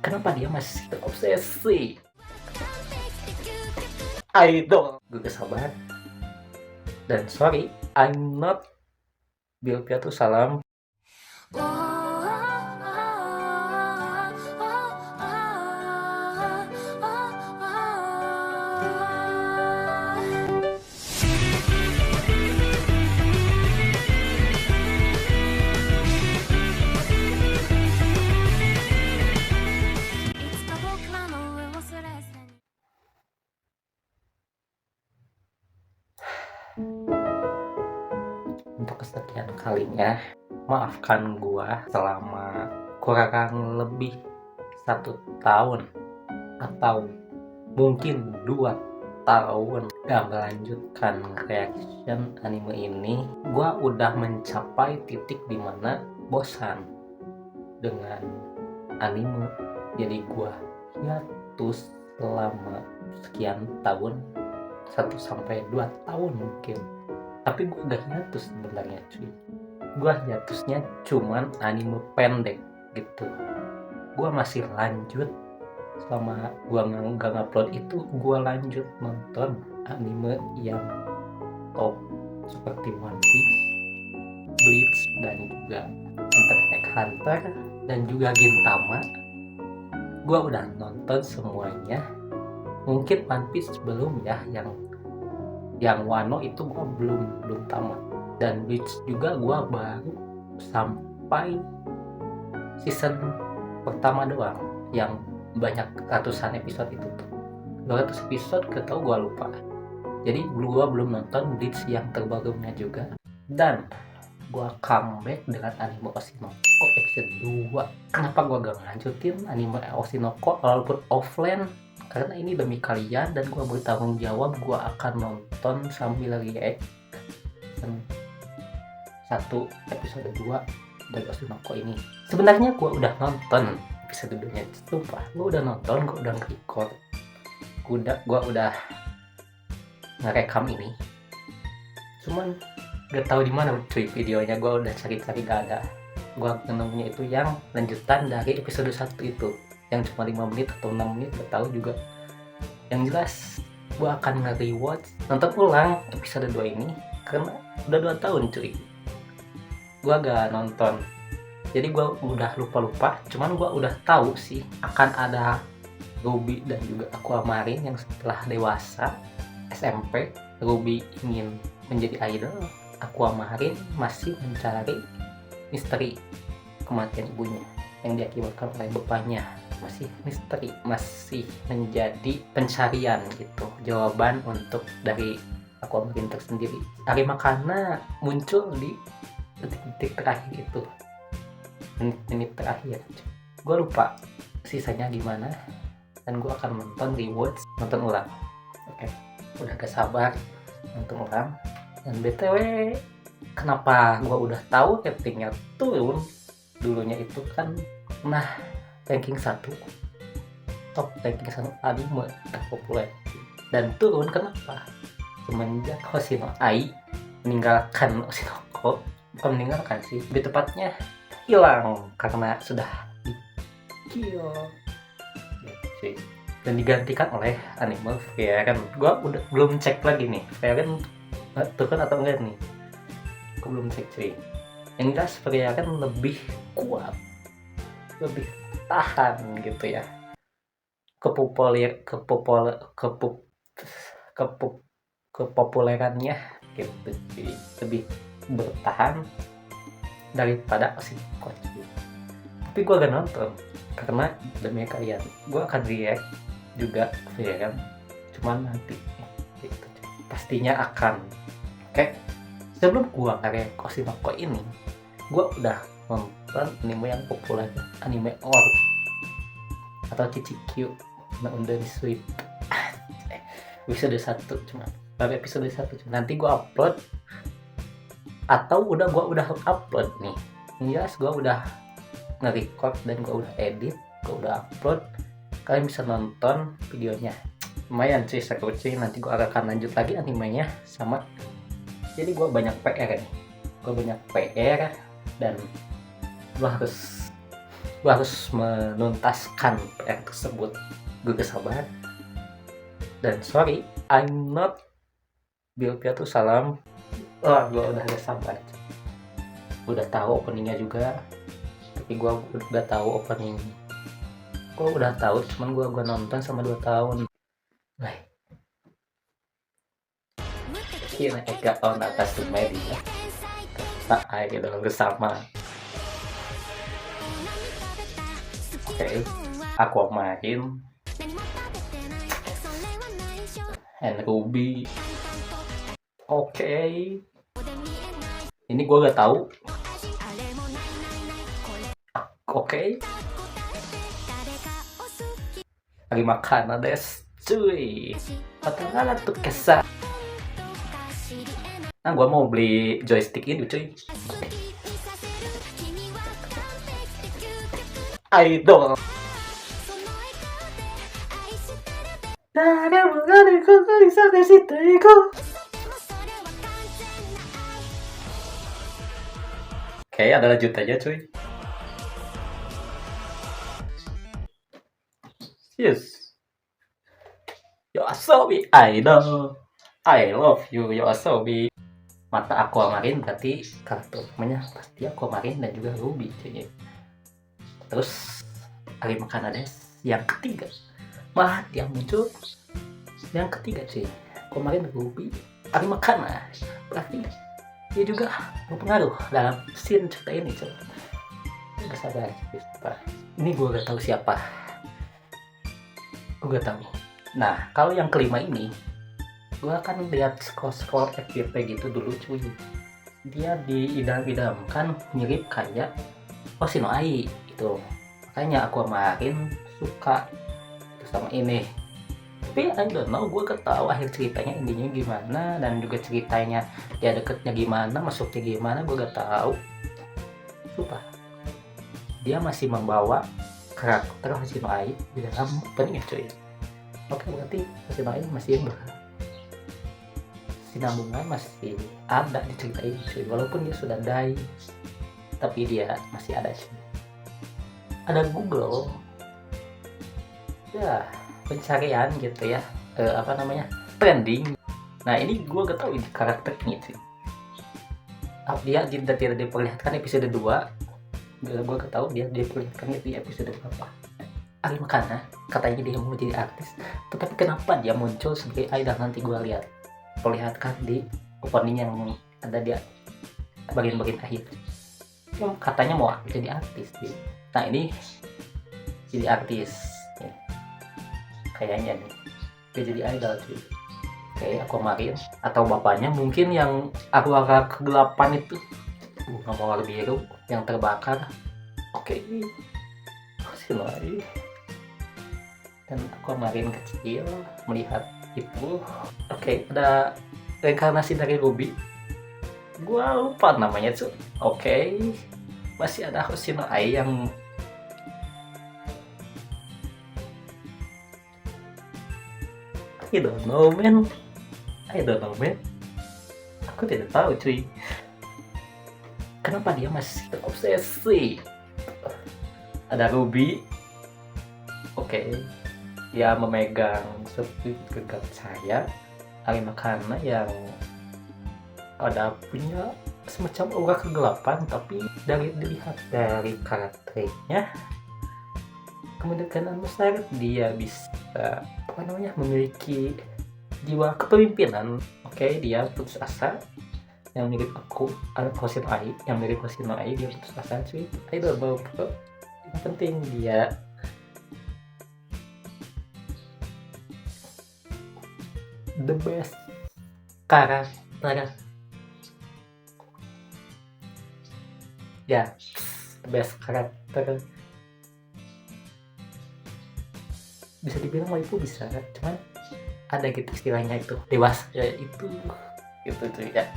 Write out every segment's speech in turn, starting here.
Kenapa dia masih terobsesi? Idol. Gue kesabar. Dan sorry, I'm not Bill Salam. Untuk kesekian kalinya, maafkan gua selama kurang lebih 1 tahun atau mungkin 2 tahun gak melanjutkan reaction anime ini. Gua udah mencapai titik dimana bosan dengan anime, jadi gua hiatus selama sekian tahun, 1-2 tahun mungkin. Tapi gue gak hiatus sebenarnya cuy. Gue hiatusnya cuman anime pendek gitu. Gue masih lanjut selama gue gak ngupload itu. Gue lanjut nonton anime yang top seperti One Piece, Bleach, dan juga Hunter x Hunter, dan juga Gintama. Gue udah nonton semuanya. Mungkin One Piece belum ya, yang Wano itu gue belum tamat, dan Bleach juga gue baru sampai season pertama doang, yang banyak ratusan episode itu tuh, 200 episode ketau gue lupa. Jadi gue belum nonton Bleach yang terbarunya juga. Dan gue comeback dengan anime Oshinoko episode 2. Kenapa gue gak lanjutin anime Oshinoko walaupun offline? Karena ini demi kalian, dan gue bertanggung jawab. Gue akan nonton sambil react 1 episode 2 dari Oshinoko ini. Sebenarnya gue udah nonton episode 2 nya, sumpah. Gue udah nonton, gue udah nge-record, gue udah ngerekam ini. Cuman gak tahu di mana cuy videonya. Gue udah cari-cari gak ada. Gue nemunya itu yang lanjutan dari episode 1 itu, yang cuma 5 menit atau 6 menit, gak tahu juga. Yang jelas gue akan nge-rewatch, nonton ulang episode 2 ini, karena udah 2 tahun cuy gue gak nonton. Jadi gue udah lupa-lupa, cuman gue udah tahu sih akan ada Ruby dan juga Aquamarine yang setelah dewasa SMP. Ruby ingin menjadi idol, Aquamarine masih mencari misteri kematian ibunya yang diakibatkan oleh bapaknya. Masih misteri, masih menjadi pencarian gitu, jawaban untuk dari Aquamarine tersendiri. Arimakana muncul di detik-detik terakhir itu, menit-menit terakhir. Gue lupa sisanya gimana, dan gue akan nonton ulang. Oke, udah gak sabar nonton ulang. Dan BTW, kenapa gue udah tahu ratingnya turun? Dulunya itu kan ranking 1, top ranking 1 anime terpopuler, dan turun kenapa? Semenjak Hoshino Ai meninggalkan Oshinoko. Bukan meninggalkan sih, lebih tepatnya hilang karena sudah di-kill gitu, dan digantikan oleh anime Frieren. Gua udah belum cek lagi nih Frieren turun atau enggak nih, gua belum cek cuy. Yang jelas Frieren lebih kuat, lebih tahan gitu ya, kepopulerannya gitu cuy, lebih bertahan daripada Oshinoko. Tapi gue gak nonton karena demi kalian. Gue akan react juga Frieren, cuman nanti gitu. Pastinya akan. Oke, sebelum gue nge-react Oshinoko ini, gue udah nonton anime yang populer, anime Or atau Chichikyu no Undari Sweep episode 1 cuma. Baru episode 1 cuma. Nanti gue upload, atau gue udah upload nih. Yes, gue udah nge-record dan gue udah edit, gue udah upload. Kalian bisa nonton videonya. Lumayan cuy, seru cuy. Nanti gue akan lanjut lagi animenya sama. Jadi gue banyak PR nih. Gue banyak PR, dan gue harus gue harus menuntaskan PR tersebut. Gue gak sabar. Dan sorry, I'm not Bilpiatu salam. Wah, gue udah gak sabar. Udah tahu openingnya juga, tapi gue udah tahu opening. Gue udah tahu, cuman gue nonton sama 2 tahun. Nah, kira Eka on atas media. Tak ada dalam bersama. Oke, aku main and Ruby. Oke, ini gue gak tahu. Oke, terima kasih des, cuy. Patahlah tuh kesah. Nah, gue mau beli joystick ini, cuy. Idol. Oke, ada lanjut aja, cuy. Yes. Yoasobi idol. I love you Yoasobi. Mata Aquamarine berarti karakter utamanya pasti Aquamarine dan juga Ruby, cuy. Terus Arima Kanades yang ketiga, malah dia muncul yang ketiga, cuy. Kemarin Ruby Arima Kana, berarti dia juga berpengaruh dalam scene cerita ini, cuy. Gak sabar, ini gue gak tahu siapa. Gue gak tahu. Nah, kalau yang kelima ini, gue akan lihat scroll FYP gitu dulu, cuy. Dia diidam-idamkan mirip kayak Hoshino Ai itu. Makanya aku kemarin suka sama ini. Tapi I don't know, gue gak tahu akhir ceritanya intinya gimana, dan juga ceritanya dia deketnya gimana, masuknya gimana, gue gak tahu. Sumpah. Dia masih membawa karakter Hoshino Ai di dalam openingnya, cuy. Oke, berarti Hoshino Ai masih sinambungan, masih ada di cerita ini, cuy. Walaupun dia sudah die, tapi dia masih ada, cuy. Ada Google ya, pencarian gitu ya, trending. Nah, ini gue gak tahu ini karakternya, cuy. Dia tidak diperlihatkan episode 2. Gue gak tahu dia diperlihatkan di episode berapa. Arima Kana katanya dia mau jadi artis, tetapi kenapa dia muncul sebagai idol? Nanti gue lihat perlihatkan di opening yang ada di bagian-bagian akhir. Katanya mau jadi artis, cuy. Nah, ini jadi artis nih. Kayaknya nih dia jadi idol, cuy. Kayak Aquamarine atau bapaknya mungkin yang agak kegelapan itu, mawar biru yang terbakar. Oke, Hoshino Ai dan Aquamarine kecil melihat itu. Oke, ada reinkarnasi dari Ruby, gua lupa namanya, cuy. Oke, masih ada Hoshino Ai yang I don't know, man. Aku tidak tahu, cuy. Kenapa dia masih terobsesi? Ada Ruby. Oke. Dia memegang seperti genggam saya. Arima Kana yang ada punya semacam aura kegelapan, tapi dilihat dari karakternya, kemudian besar dia bisa memiliki jiwa kepemimpinan. Oke, dia putus asa yang mirip aku, Hoshino Ai, dia putus asa, cuy. Idol bro. Yang penting dia the best karakter ya, the best karakter. Bisa dibilang waifu bisa, cuman ada gitu istilahnya itu dewasa ya, itu gitu tuh ya.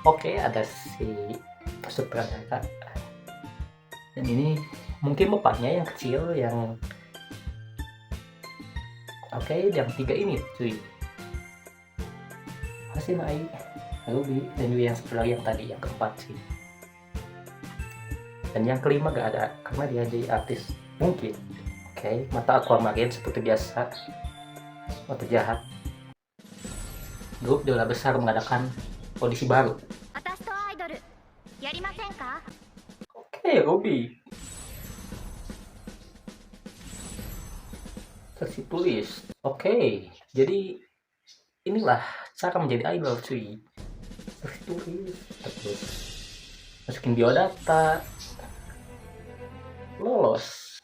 Oke, ada si sutradara, dan ini mungkin bapaknya yang kecil yang yang 3 ini, cuy. Hoshino Ai, Ruby, dan juga yang sebelah yang tadi yang keempat, sih. Dan yang kelima gak ada karena dia jadi artis mungkin. Oke, mata Aquamarine seperti biasa, mata jahat. Grup Dola Besar mengadakan audisi baru. Oke, Ruby. Versi tulis. Oke, jadi inilah cara menjadi idol cuy. Versi tulis. Terus masukin biodata. Lolos.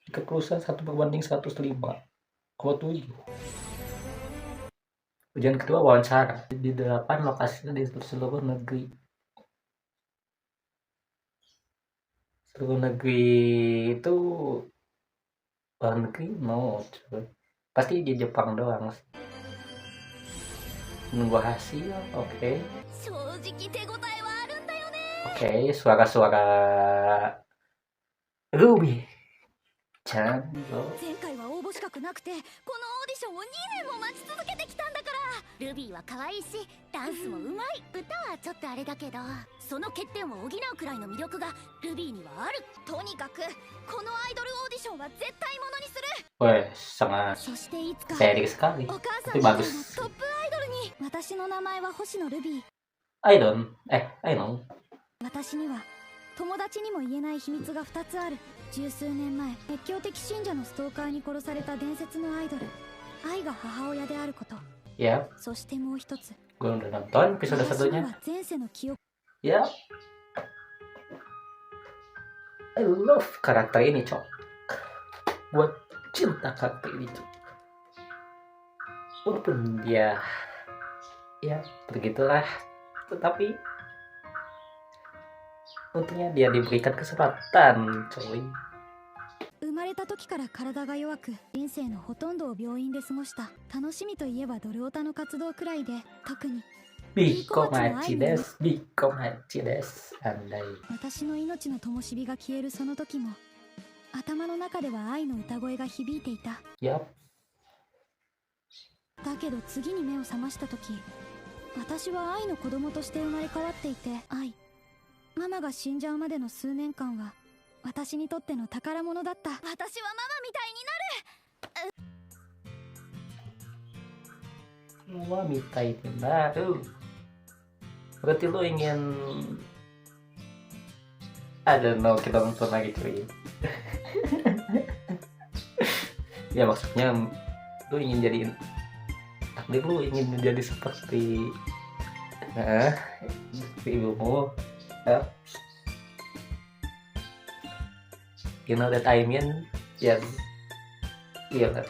31 berbanding 105,7. Ujian kedua wawancara di 8 lokasi di seluruh negeri. Seluruh negeri itu luar negeri no, coy. Pasti di Jepang doang. Menunggu hasil. Oke. Oke, suara-suara Ruby. Chan. 前回は応募資格なくてこのオーディションを2年も待ち続けてきたんだから。ルビーは可愛いしダンスもうまい。歌はちょっとあれだけどその欠点を補うくらいの魅力がルビーにはある。とにかくこのアイドルオーディションは絶対ものにする。 Weh, sangat そしていつか serius sekali. お母さ Tapi んのト bagus. ップアイドルに。私の名前は星野ルビー。 I know. 私には友達にも言えない秘密が2つある。十数年前熱狂的信者のストーカーに殺された伝説のアイドル愛が母親であること。 Ya, そしてもう一つ gue udah nonton episode 私に satunya. は前世の記憶。 Ya, I love karakter ini, cok. Gue cinta karakter ini, cok. Walaupun dia, ya begitulah. Tetapi untungnya dia diberikan kesempatan, coy. 生まれた時から体が弱く人生のほとんどを病院で過ごした。楽しみといえばドルオタの活動くらいで特に Biko machi desu, Biko machi desu. Andai. 私の命の灯火が消えるその時も頭の中では愛の歌声が響いていた。 Yap. だけど次に目を覚ました時私は愛の子供として生まれ変わっていて、愛ママが死んじゃうまでの数年間は私にとっての宝物だった。私はママみたいになる。 Wah, mitai baru. Berarti lo ingin, I don't know, kita nonton lagi cuy. Ya maksudnya lo ingin jadi takdir, lo ingin menjadi seperti ibumu. You know that I mean? Yes. Iya kan?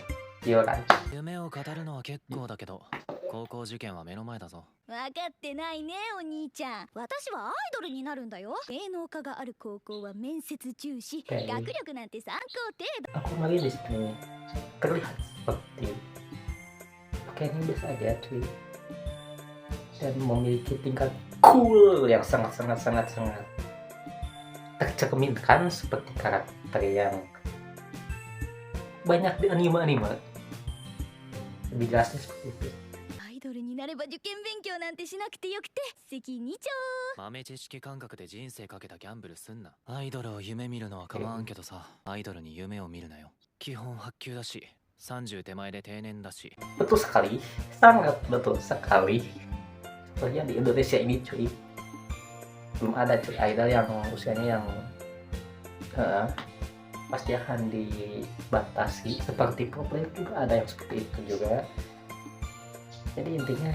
夢を語るのは結構だけど高校受験は目の前だぞ。分かってないねお兄ちゃん。私はアイドルになるんだよ。芸能科がある高校は面接重視、学力なんて参考程度。 Aku lagi di sini terlihat seperti pakaiannya biasa aja cuy, dan memiliki tingkat cool yang sangat tercerminkan seperti karakter yang banyak di anime. Lebih jelasnya seperti itu. アイドルになれば受験勉強なんてしなくてよくて責任長。豆知識感覚で人生かけたギャンブルすんな。アイドルを夢見るのは構わんけどさ、アイドルに夢を見るなよ。基本発給だし30手前で定年だし。 Betul sekali, sangat betul sekali. Soalnya di Indonesia ini cuy, belum ada cuy idol yang usianya yang pasti akan dibatasi. Seperti pro player juga ada yang seperti itu juga. Jadi intinya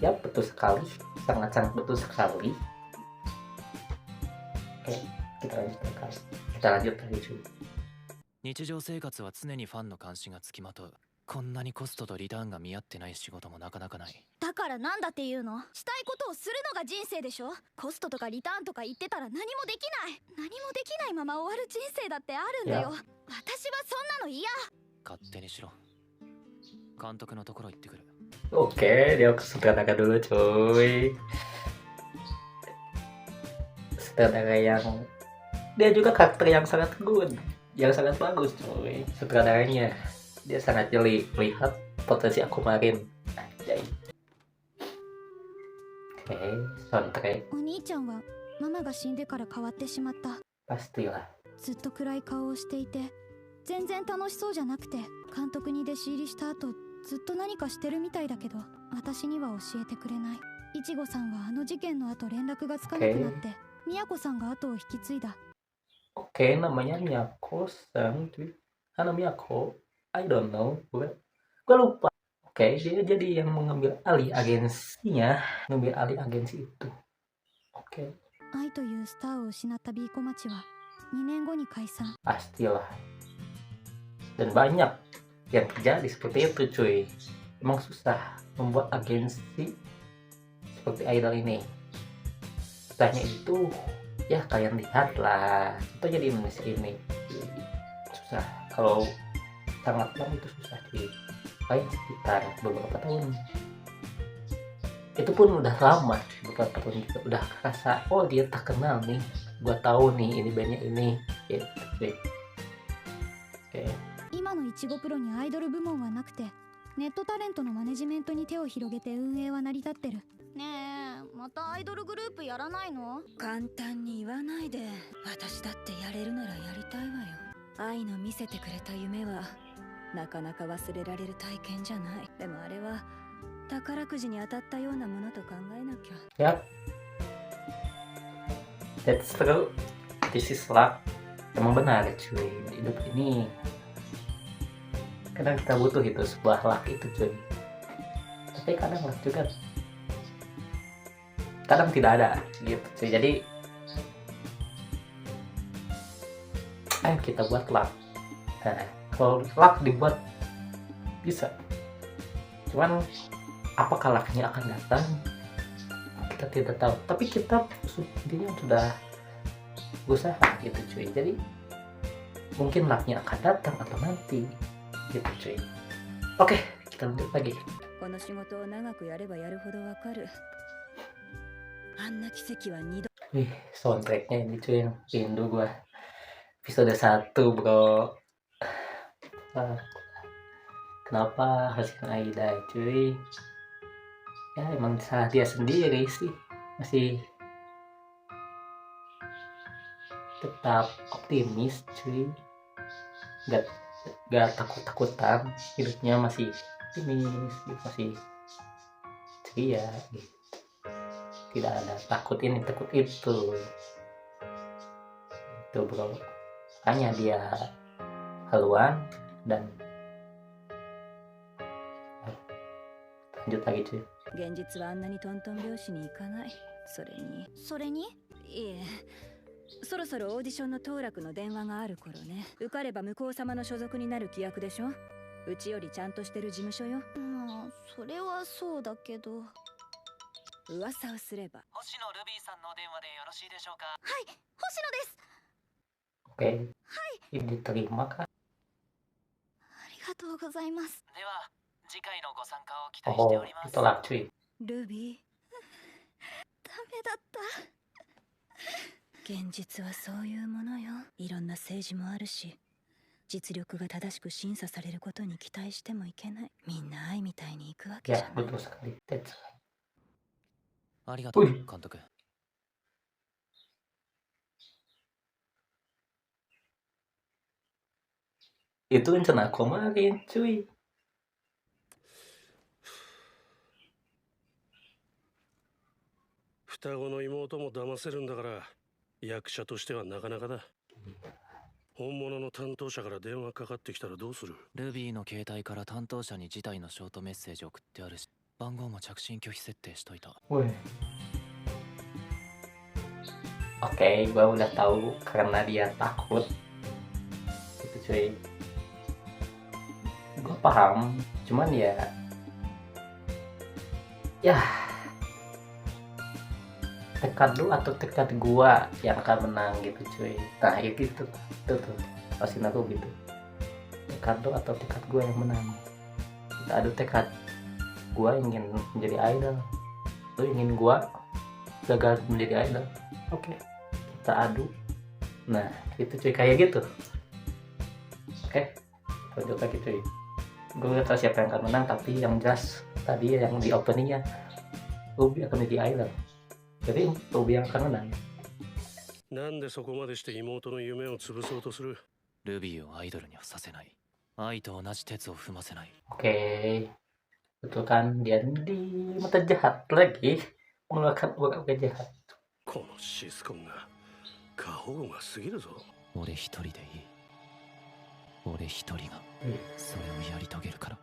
ya betul sekali, sangat betul sekali. Oke, kita lanjut lagi cuy. 日常生活は常にファンの監視がつきまとう。こんなにコストとリターンが見合ってない仕事もなかなかない。だからなんだっていうの。したいことをするのが人生でしょ。コストとかリターンとか言ってたら何もできない。何もできないまま終わる人生だってあるんだよ。私はそんなの嫌。勝手にしろ。監督のところ行ってくる。 Oke, dia ke sutradara dulu cuy. Sutradara yang dia juga karakter yang sangat good, yang sangat bagus cuy. Sutradaranya dia sangat jeli melihat potensi Aquamarine. Anjay. Oke, soundtrack. お兄ちゃんはママが死んでから変わってしまった。 pastilah. ずっと暗い顔をしていて全然楽しそうじゃなくて、監督に弟子入りした後ずっと何かしてるみたいだけど私には教えてくれない。いちごさんはあの事件の後連絡がつかなくなって、みやこさんが後を引き継いだ。 Oke, namanya Miyako-san, cuy. Hana Miyako, I don't know, gue lupa. Oke, dia jadi yang mengambil alih agensinya, mengambil alih agensi itu. Oke, 愛というスターを失った B 小町は2年後に解散。 pastilah. Dan banyak yang terjadi seperti itu, cuy. Emang susah membuat agensi seperti idol ini. Tanya itu, ya kalian lihat lah. Kita jadi Indonesia ini susah. Kalau sangat lama itu susah, cuy. Paling sekitar beberapa tahun. Itu pun udah lama, cuy. Beberapa tahun juga udah kerasa, oh dia tak kenal nih. Gua tahu nih, ini bandnya ini. Gitu, cuy. Oke. 今のいちごプロにアイドル部門はなくて、ネットタレントのマネジメントに手を広げて運営は成り立ってる。ねえ、またアイドルグループやらないの？簡単に言わないで。私だってやれるならやりたいわよ。愛の見せてくれた夢はなかなか忘れられる体験じゃない。でもあれは宝くじに当たったようなものと考えなきゃ。 Yap. That's true. This is luck. Emang benar, cuy. Di hidup ini kadang kita butuh itu, sebuah luck itu, cuy. Tapi kadang luck juga kadang tidak ada gitu, cuy. Jadi ayo kita buat luck. Nah, kalau luck dibuat bisa, cuman apakah lucknya akan datang kita tidak tahu, tapi kita intinya sudah berusaha gitu, cuy. Jadi mungkin lucknya akan datang atau nanti gitu, cuy. Oke, kita lanjut lagi. この仕事を長くやればやるほどわかる。あんな奇跡は二度。 Wih, soundtracknya ini, cuy, rindu gua. Episode 1, bro. Ah, kenapa harus yang Aida, cuy? Ya emang salah dia sendiri sih. Masih tetap optimis, cuy. Gak takut-takutan, hidupnya masih optimis gitu, masih ceria gitu. Tidak ada takut ini takut itu, bro. Makanya dia haluan. Dan lanjut lagi, cuy. 現実はあんなにトントン拍子にいかない。それにそれに？いえ、そろそろオーディションの当落の電話がある頃ね。受かれば向こう様の所属になる規約でしょ。うちよりちゃんとしてる事務所よ。まあそれはそうだけど。噂をすれば。星野ルビーさんの電話でよろしいでしょうか。はい、星野です。 Oke, ini diterima kah? ありがとうございます。では次回のご参加を期待してお Oh, ります。 ditolak, cuy. ルビー、ダメだった。現実はそういうものよ。いろんな政治もあるし、実力が正しく審査されることに期待してもいけない。みんな愛みたいにいくわけじ Ya, ゃない。 betul sekali. That's ありがとう、うい監督。 Itu rencana kemarin, cuy. 双子の妹も騙せるんだから役者としてはなかなかだ。本物の担当者から電話かかってきたらどうする？ルビーの携帯から担当者に事態のショートメッセージ送ってあるし、番号も着信拒否設定しといた。 Wih. Oke, gua udah tahu karena dia takut. Itu, cuy. Gua paham, cuman ya tekad lu atau tekad gua yang akan menang gitu, cuy. Nah itu tuh pasti aku gitu. Tekad lu atau tekad gua yang menang. Kita adu tekad. Gua ingin menjadi idol, lu ingin gua gagal menjadi idol. Oke, kita adu. Nah itu, cuy, kayak gitu. Oke, lanjut lagi, cuy. Gue gak tau siapa yang akan menang, tapi yang jelas tadi yang di openingnya Ruby akan menjadi idol. Jadi Ruby yang akan menang. なんでそこまでして妹の夢を潰そうとする？ルビーをアイドルにはさせない。愛と同じ鉄を踏ませない。 Oke, betul kan dia di mata jahat lagi mengeluarkan uang jahat. このシスコンが過保護が過ぎるぞ。俺一人でいい。俺一人がそれをやり遂げるから。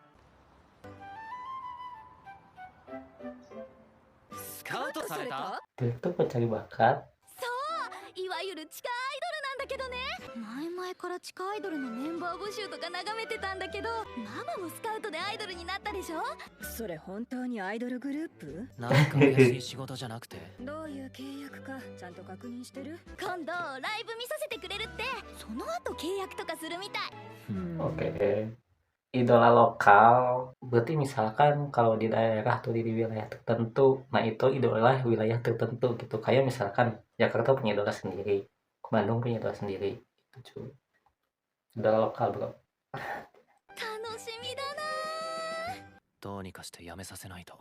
スカウトされた？ Dia tuh pencari bakat. そういわゆる地下アイドルなんだけどね。前々から地下アイドルのメンバー募集とか眺めてたんだけど、ママもスカウトでアイドルになったでしょ。それ本当にアイドルグループ？なんか怪しい仕事じゃなくて。どういう契約かちゃんと確認してる？今度ライブ見させてくれるって。その後契約とかするみたい。Oke. Idola lokal berarti misalkan kalau di daerah atau di wilayah tertentu, nah itu idola wilayah tertentu gitu. Kayak misalkan Jakarta punya idola sendiri, Bandung punya idola sendiri, itu cuy. Idola lokal bro. 楽しみだな。どうにかしてやめさせないと。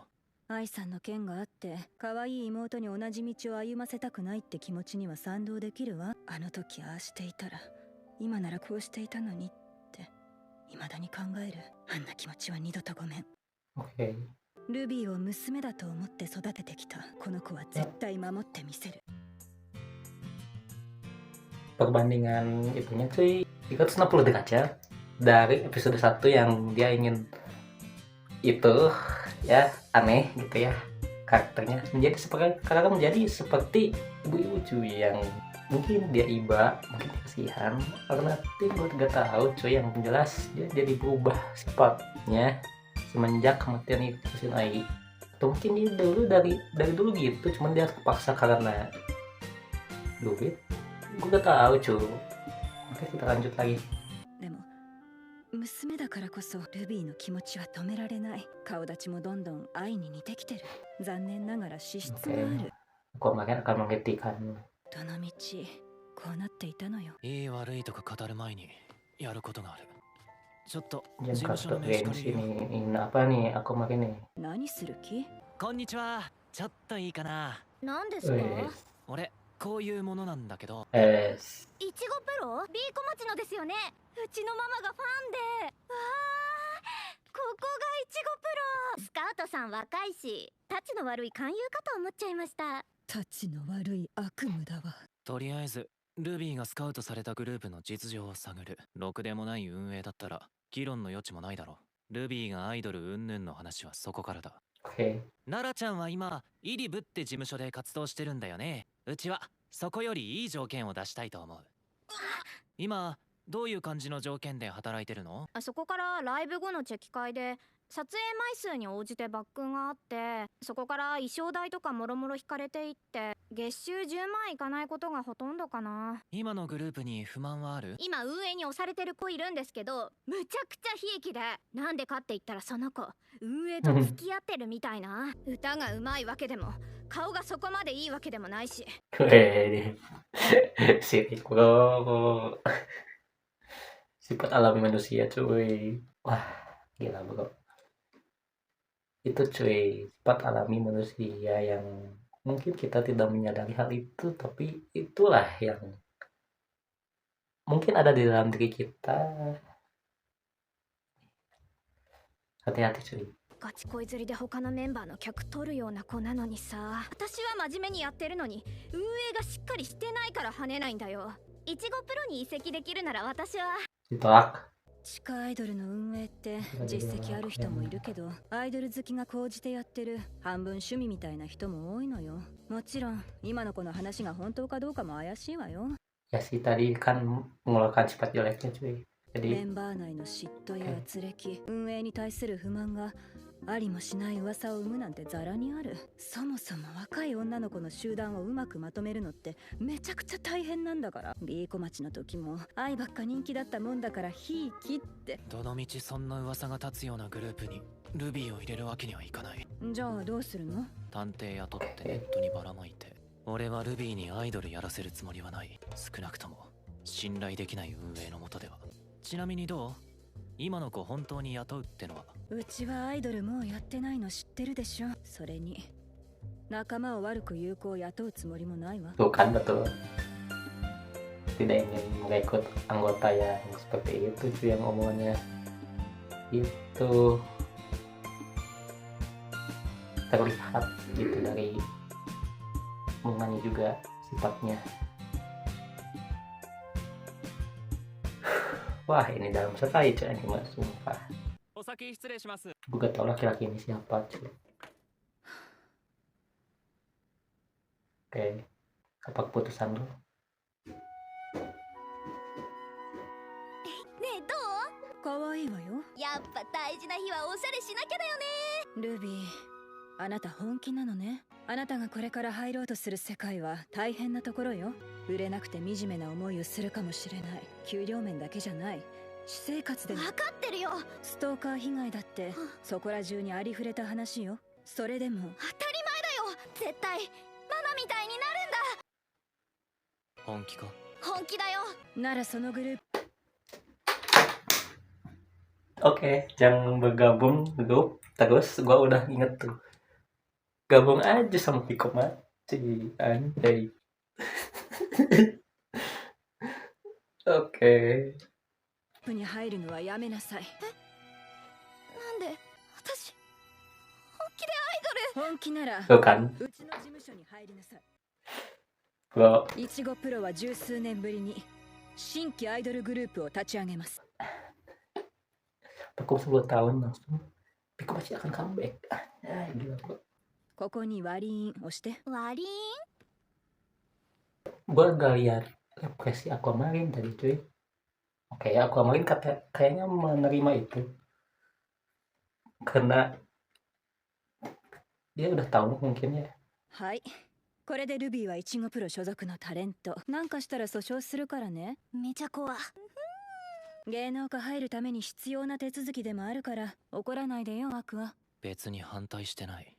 愛さんの件があって可愛い妹に同じ道を歩ませたくないって気持ちには賛同できるわ。あの時ああしていたら今ならこうしていたのにって未だに考える。あんな気持ちは二度とごめん。 Oke. ルビーを娘だと思って育ててきたこの子は絶対守ってみせる。 Perbandingan itunya cuy, itu 160 derajat dari episode 1 yang dia ingin itu ya aneh gitu ya karakternya menjadi seperti ibu-ibu cuy yang mungkin dia iba, mungkin dia kasihan, alternatif gue gak tahu cuy. Yang jelas dia jadi berubah sifatnya semenjak kematian itu si Nai. Atau mungkin dia dulu dari dulu gitu, cuman dia terpaksa karena duit. Gue gak tahu cuy. Oke, kita lanjut lagi. でも娘だからこそルビーの気持ちは止められない。顔立ちもどんどん愛に似てきてる。残念ながら資質がある。 Aku makin akan menghentikan. どの道こうなっていたのよ。いい悪いとか語る前にやることがある。ちょっと事 Jangan 務所の kasih 名刺 games 借りるよ。 ini apa nih? Aku makin nih. 何する気？こんにちは。ちょっといいかな。何ですか？ Wes, 俺こういうものなんだけど。 es. いちごプロ？ビーコ町のですよね。うちのママがファンで。わあ、ここがいちごプロ。スカウトさん若いし、タチの悪い勧誘かと思っちゃいました。たちの悪い悪夢だわ。とりあえずルビーがスカウトされたグループの実情を探る。ろくでもない運営だったら議論の余地もないだろう。ルビーがアイドル云々の話はそこからだ。 Oke. 奈々ちゃんは今イリブって事務所で活動してるんだよね。うちはそこよりいい条件を出したいと思う。今どういう感じの条件で働いてるの？そこからライブ後のチェキ会で撮影枚数に応じてバックがあって、そこから衣装代とかもろもろ引かれていって月収10万いかないことがほとんどかな。今のグループに不満はある？今運営に押されてる子いるんですけど、むちゃくちゃ悲劇で、なんでかって言ったらその子運営と付き合ってるみたいな。歌が上手いわけでも顔がそこまでいいわけでもないし。 Weh, si Rico. Sifat alami manusia cuy. Wah, gila bro. Itu cuy, sifat alami manusia yang mungkin kita tidak menyadari hal itu, tapi itulah yang mungkin ada di dalam diri kita. Hati-hati cuy. ガチ恋釣りで他のメンバーの客取るような子なのにさ、私は真面目にやってるのに運営がしっかりしてないから跳ねないんだよ。いちごプロに移籍できるなら私は。 Ditolak. 地下アイドルの運営って実績ある人もいるけど、アイドル好きが高じてやってる半分趣味みたいな人も多いのよ。もちろん今の子の話が本当かどうかも怪しいわよ。 Ya sih tadi kan mengeluarkan sifat jeleknya cuy. メ Jadi ンバー内の嫉妬や圧力、運営に対する不満がありもしない噂を生むなんてザラにある。そもそも若い女の子の集団をうまくまとめるのってめちゃくちゃ大変なんだから。ビーコ町の時も愛ばっか人気だったもんだからひいきって。どのみちそんな噂が立つようなグループにルビーを入れるわけにはいかない。じゃあどうするの？探偵雇ってネットにばらまいて。俺はルビーにアイドルやらせるつもりはない。少なくとも信頼できない運営のもとでは。ちなみにどう？今の子本当に雇うってのは？うちはアイドルもうやってないの知ってるでしょ。それに仲間を悪く言う子を雇うつもりもないわ。tuh kan betul. tidak ingin mengikut anggota yang seperti itu cuy, yang omongannya itu terlihat gitu dari omongannya juga sifatnya. Wah ini dalam sekali cuy anime sumpah. お先失礼します。 Gue gak tau laki-laki ini siapa cuy. Oke, apa keputusan lu? ねえどう？可愛いわよ。やっぱ大事な日はおしゃれしなきゃだよね。ルビー、あなた本気なのね。あなたがこれから入ろうとする世界は大変なところよ。売れなくて惨めな思いをするかもしれない。給料面だけじゃない。私生活でも分かってるよ。ストーカー被害だってそこら中にありふれた話よ。それでも当たり前だよ。絶対ママみたいにな本気か？るんだ。本気だよ。ならそのグループ Oke, jangan bergabung grup. Terus gua udah inget tuh. Gabung aja sama Piko Maci, anjay. Oke. に入るのはやめなさい。なんで私本気でアイドル。本気なら Tuh kan, うちの事務所に入りなさい。 gua いちごプロは十数年ぶりに新規アイドルグループを立ち上げます。 vakum 10 tahun langsung Piko Maci akan comeback. Ah, gila gua. ここに割り印押して。割り Gua gak lihat represi Aquamarine tadi cuy. Oke, Aquamarine kayaknya menerima itu karena dia udah tahu mungkin ya. はい。これでルビーはいちごプロ所属のタレント。なんかしたら訴訟するからね。めちゃ怖。芸能界入るために必要な手続きでもあるから怒らないでよ、アクア。別に反対してない。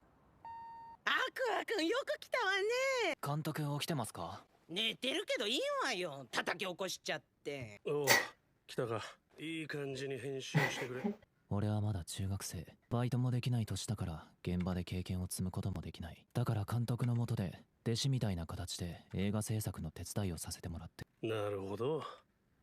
アクア君よく来たわね。監督起きてますか？寝てるけどいいわよ。叩き起こしちゃって。おう来たか。いい感じに編集してくれ。俺はまだ中学生。バイトもできない年だから現場で経験を積むこともできない。だから監督の下で弟子みたいな形で映画制作の手伝いをさせてもらって。なるほど。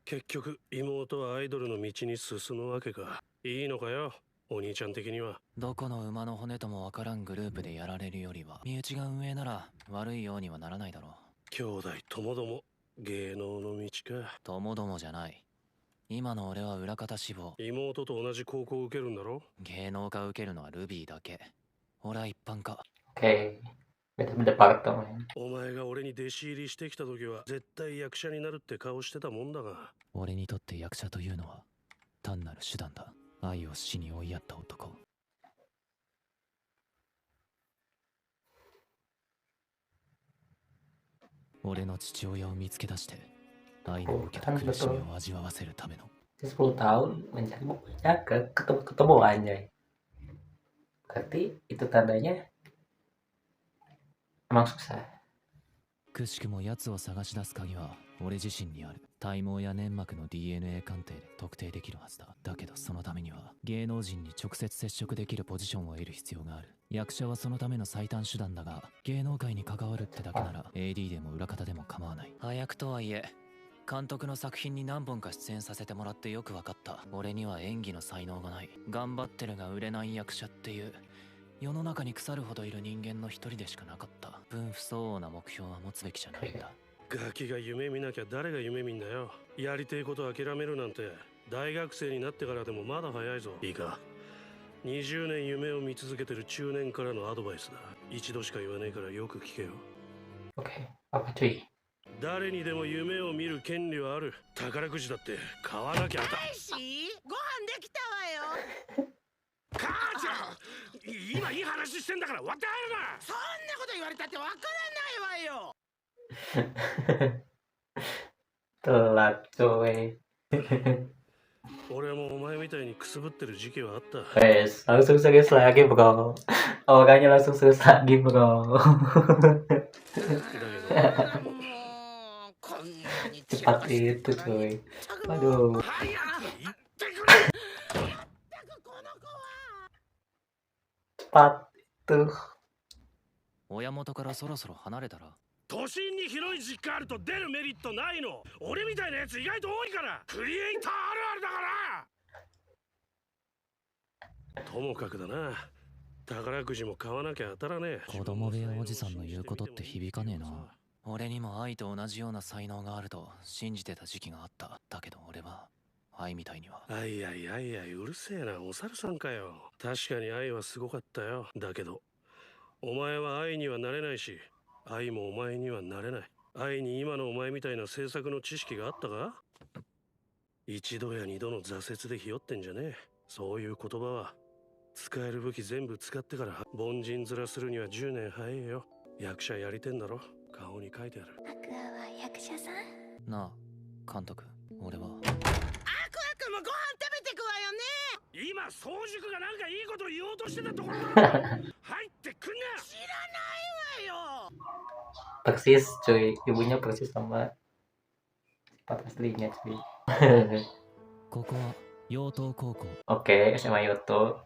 結局妹はアイドルの道に進むわけか。いいのかよ、お兄ちゃん的には。どこの馬の骨ともわからんグループでやられるよりは身内が運営なら悪いようにはならないだろう。兄弟ともども芸能の道か。ともどもじゃない。今の俺は裏方志望。妹と同じ高校受けるんだろ。芸能科受けるのはルビーだけ。俺は一般科。 Oke, beda-beda part dong men. お前が俺に弟子入りしてきた時は絶対役者になるって顔してたもんだが。俺にとって役者というのは単なる手段だ。愛を死に追いやった男。俺の父親を見つけ出して愛の受けた苦しみを味わわせるための。 10 tahun mencari bukunya ketemu anjay. Berarti itu tandanya emang susah. くしくも奴を探し出す鍵は俺自身にある。体毛や粘膜の DNA 鑑定で特定できるはずだ。だけどそのためには芸能人に直接接触できるポジションを得る必要がある。役者はそのための最短手段だが、芸能界に関わるってだけなら AD でも裏方でも構わない。早くとはいえ監督の作品に何本か出演させてもらってよく分かった。俺には演技の才能がない。頑張ってるが売れない役者っていう世の中に腐るほどいる人間の一人でしかなかった。分不相応な目標は持つべきじゃないんだ。ガキが夢見なきゃ誰が夢見んだよ。やりてえこと諦めるなんて大学生になってからでもまだ早いぞ。いいか、20年夢を見続けてる中年からのアドバイスだ。一度しか言わねえからよく聞けよ。 Oke, apa cuy? 誰にでも夢を見る権利はある。宝くじだって買わなきゃ当た大使、ご飯できたわよ。母ちゃん、今いい話してんだから割って入るな。そんなこと言われたってわからないわよ。 Telat cuy. 俺もお前みたいにくすぶってる時期はあった。 Wes, langsung serius lagi bro. Orangnya langsung serius lagi bro. だけどもうこんなに Cepat itu cuy. Aduh. 早く言ってくれ。この子は Cepat itu. 親元からそろそろ離れたら。都心に広い実家あると出るメリットないの。俺みたいなやつ意外と多いから。クリエイターあるあるだから。ともかくだな。宝くじも買わなきゃ当たらねえ。子供部屋おじさんの言うことって響かねえな。俺にも愛と同じような才能があると信じてた時期があった。だけど俺は愛みたいには。あいやいやいや、うるせえな、お猿さんかよ。確かに愛はすごかったよ。だけどお前は愛にはなれないし、愛もお前にはなれない。愛に今のお前みたいな政策の知識があったか？一度や二度の挫折でひよってんじゃねえ。そういう言葉は使える武器全部使ってから。凡人面するには10年早いよ。役者やりてんだろ、顔に書いてある。アクアは役者さん。なあ監督、俺はアクアクもご飯食べてくわよね。今早熟がなんかいいこと言おうとしてたところだろ。入ってくんな。知らないわよ。Persis cuy, ibunya persis sama sifat aslinya cuy. ここは養東高校。 Oke, SMA Yoto.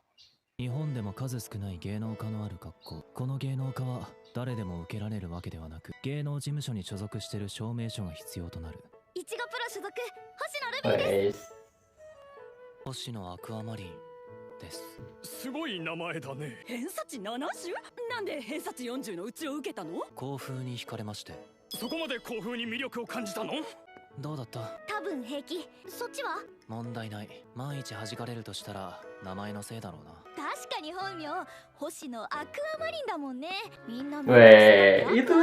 日本でも数少ない芸能科のある学校。この芸能科は誰でも受けられるわけではなく、芸能事務所に所属している証明書が必要となる。いちごプロ所属星野ルビーです。 Wes. 星野アクアマリンです。すごい名前だね。偏差値 70？ なんで偏差値40のうちを受けたの？校風に惹かれまして。そこまで校風に魅力を感じたの？どうだった？多分平気。そっちは？問題ない。万一弾かれるとしたら名前のせいだろうな。確かに本名星野アクアマリンだもんね。みんな Weh, itu.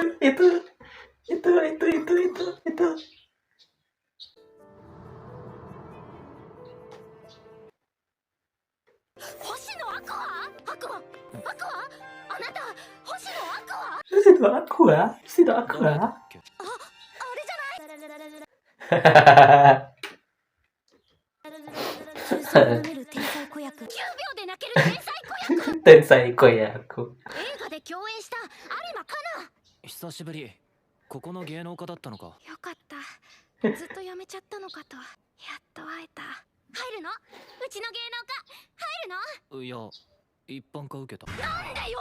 星野アクア？アクア？あなた星野アクア？ Sido aku ya, sido aku 誰だ ya. っけ？あれじゃない？ Hahaha. 中世を舐める天才子役。9秒で泣ける天才子役。 Tensai koyaku. 映画で共演した有馬かな。久しぶり。ここの芸能科だったのか。よかった。ずっとやめちゃったのかと。やっと会えた。入るの？うちの芸能科入るの？いや、一般化受けた。なんだよ。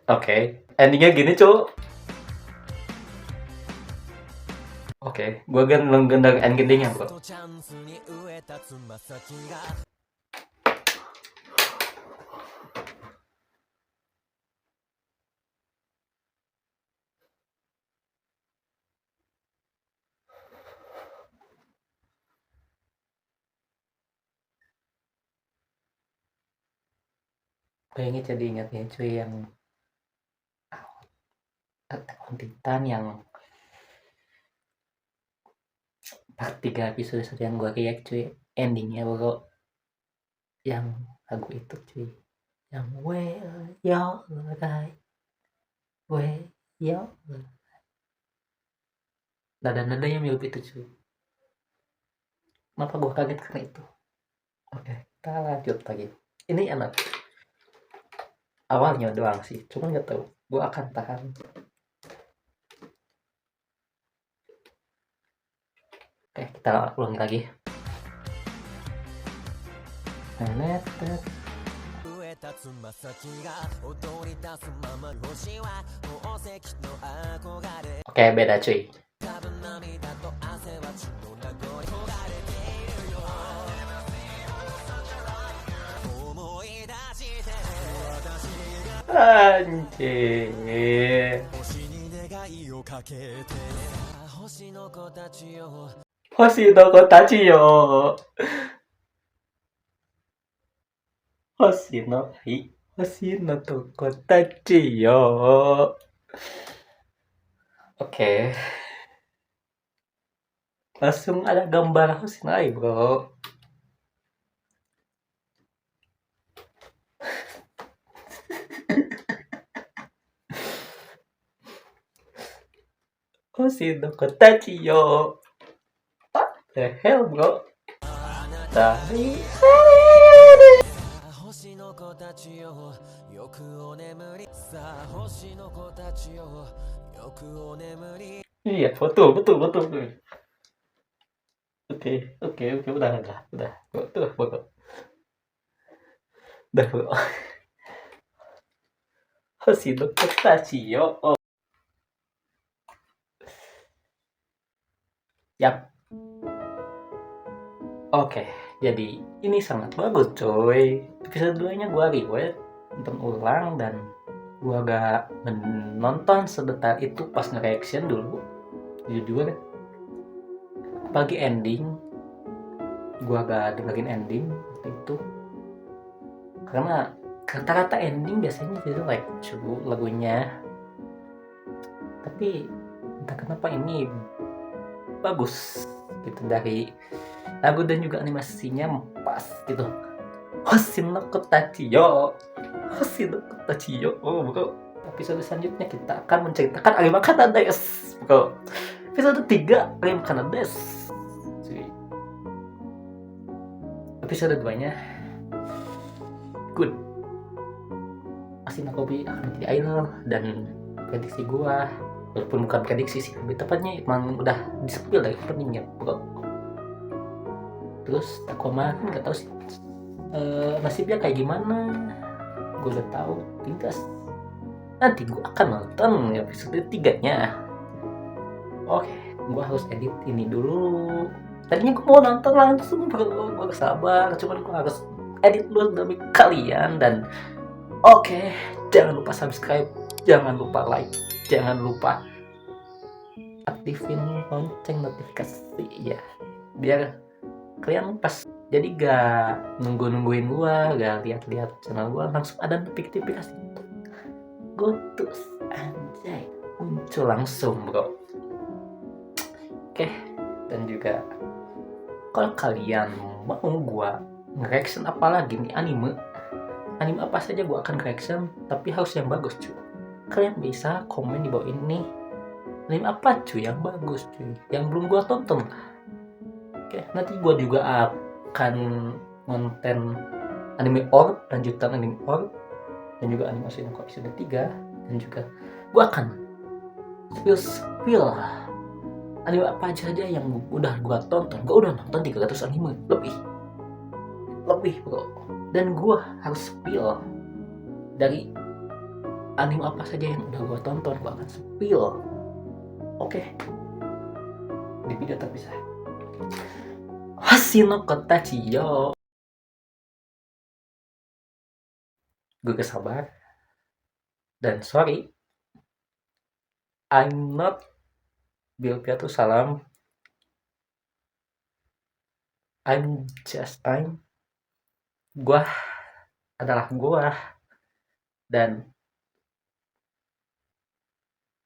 Oke, endingnya gini cu. Oke, gua kan menggendang endingnya bro. Pengen jadi ingatnya cuy yang Attack on Titan yang part 3 episode yang gua kayak cuy, endingnya bro yang lagu itu cuy, yang Will Your Light, Will Your Light, nada-nadanya mirip itu cuy. Kenapa gua kaget karena itu? Oke, kita lanjut lagi. Ini enak awalnya doang sih, cuman nggak tahu gua akan tahan. Oke, kita ulangi lagi. Oke, beda cuy. Anjir. Hoshi no kotachi yo. Hoshi no kotachi yo. Oke. Langsung ada gambar Hoshi no Ai, bro. Hoshi no kotachi yo. What the hell, bro? Dari iya, betul. Oke, udah, bro. Hoshino Kotachio. Oh. Yap. Oke, jadi ini sangat bagus coy. Episode 2 nya gue rewatch, nonton ulang, dan gue gak menonton sebentar itu pas nge-reaction dulu. Jujur, apalagi ending, gue gak dengerin ending waktu itu. Karena rata-rata ending biasanya jelek cuy lagunya. Tapi entah kenapa ini bagus gitu, dari lagu dan juga animasinya pas gitu. Hoshino Kotachio. Oh bro, episode selanjutnya kita akan menceritakan anime Kanades bro. Episode 3 anime Kanades. Episode 2 nya good. Ashina Kobi akan menjadi idol, dan prediksi gua, walaupun bukan prediksi sih, lebih tepatnya emang udah di-spill dari openingnya bro. Terus Takuma kan nggak tahu sih nasibnya kayak gimana, gue udah tahu. Tinggal nanti gue akan nonton episode 3 nya. Oke, gue harus edit ini dulu. Tadinya gue mau nonton langsung bro, gue gak sabar, cuman gue harus edit dulu demi kalian. Dan oke, jangan lupa subscribe, jangan lupa like, jangan lupa aktifin lonceng notifikasi ya, biar kalian pas, jadi gak nungguin gua, gak lihat channel gua, langsung ada notifikasi gotus anjay muncul langsung bro. Oke, dan juga kalau kalian mau gua nge-reaction apa lagi nih anime apa saja gua akan reaction, tapi harus yang bagus cuy. Kalian bisa komen di bawah ini anime apa cuy yang bagus cuy, yang belum gua tonton. Oke, nanti gue juga akan konten anime orb, lanjutan anime orb, dan juga animasi nongkrong episode 3, dan juga gue akan spill anime apa aja yang udah gue tonton. Gue udah nonton 300 anime lebih bro, dan gue harus spill dari anime apa saja yang udah gue tonton. Gue akan spill, oke, di video terpisah. Hoshino Kotachio. Gue kesabar, dan sorry, I'm not Bilpiatu Salam. Gua adalah gua, dan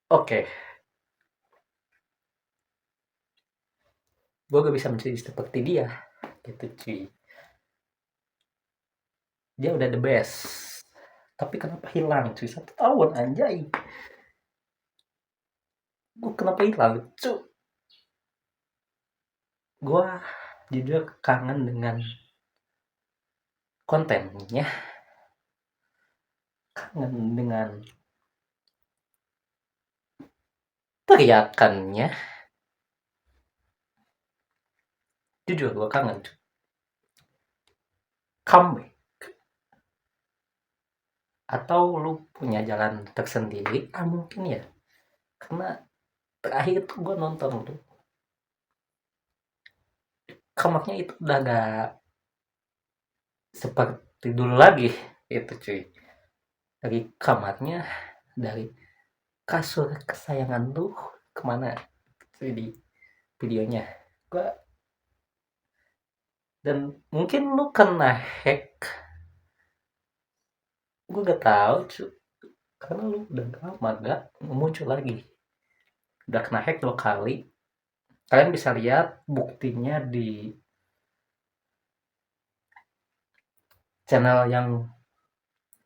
oke, gue gak bisa menjadi seperti dia gitu cuy. Dia udah the best, tapi kenapa hilang cuy 1 tahun anjay. Gue kenapa hilang cuy? Gue jujur kangen dengan kontennya, kangen dengan teriakannya. Jujur gue kangen cuy. Comeback. Atau lu punya jalan tersendiri? Mungkin ya, karena terakhir tuh gue nonton tuh comebacknya itu udah gak seperti dulu lagi itu cuy. Dari kamarnya, dari kasur kesayangan lu kemana cuy di videonya. Gue, dan mungkin lu kena hack, gue gak tahu cuy, karena lu udah lama gak muncul lagi, udah kena hack 2 kali. Kalian bisa lihat buktinya di channel yang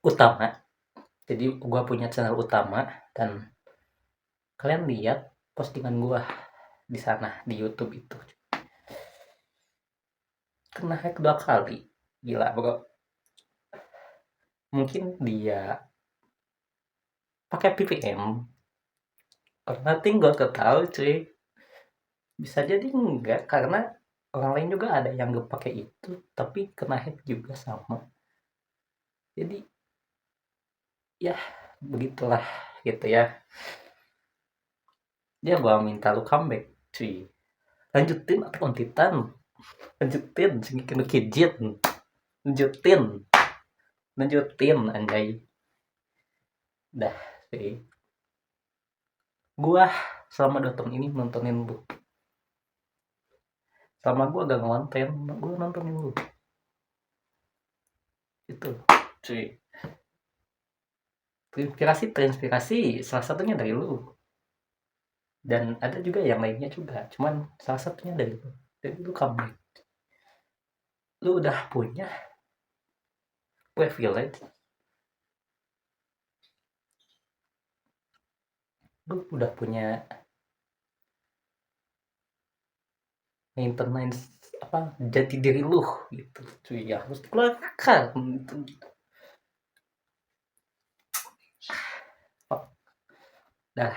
utama. Jadi gua punya channel utama, dan kalian lihat postingan gua di sana di YouTube itu. Kena hack 2 kali. Gila, bro. Mungkin dia pakai VPN. Karena tinggal ketahui cuy. Bisa jadi enggak, karena orang lain juga ada yang gak pakai itu tapi kena hack juga sama. Jadi ya begitulah gitu ya. Dia gua minta lu comeback cuy, lanjutin Attack on Titan, lanjutin Shingeki no Kyojin, lanjutin anjay. Dah sih, gua selama 2 tahun ini nontonin lu, sama gua gak ngonten, gua nontonin lu itu cuy. Terinspirasi salah satunya dari lu, dan ada juga yang lainnya juga, cuman salah satunya dari lu. Dan lu comeback, lu udah punya privilege, lu udah punya maintenance apa jati diri lu gitu cuy, ya harus dikeluarkan gitu. Dah